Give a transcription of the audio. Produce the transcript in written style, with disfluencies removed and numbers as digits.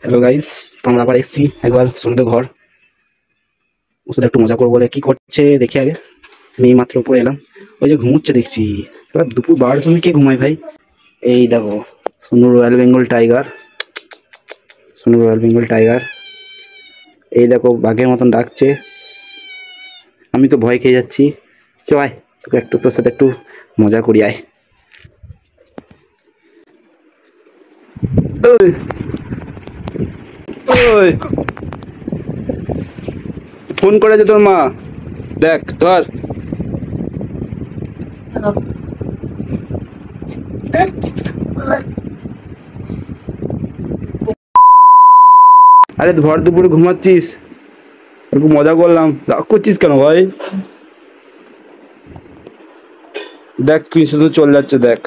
Hello guys, আমরা আবার এসেছি একবার সোনুদের ঘর। ওর সাথে একটু মজা করবো বলে কি করছে দেখি আগে। মেয়ে মাত্র উপরে এলাম, ওই যে ঘুমোচ্ছে দেখছি। এবার দুপুর 12টার সময় কে ঘুমায় ভাই? এই দেখো Sonu royal Bengal tiger, Sonu royal Bengal tiger. এই দেখো বাঘের মতন ডাকছে, আমি তো ভয় খেয়ে যাচ্ছি। চ আয়, তোকে একটু তোর সাথে একটু মজা করি আয়। ওই ওই ফোন করেছে তোর মা, দেখ ধর। আরে ভর দুপুরে ঘুমাচ্ছিস, একটু মজা করলাম, রাগ করছিস কেন ভাই? দেখ কি শুধু চলে যাচ্ছে দেখ।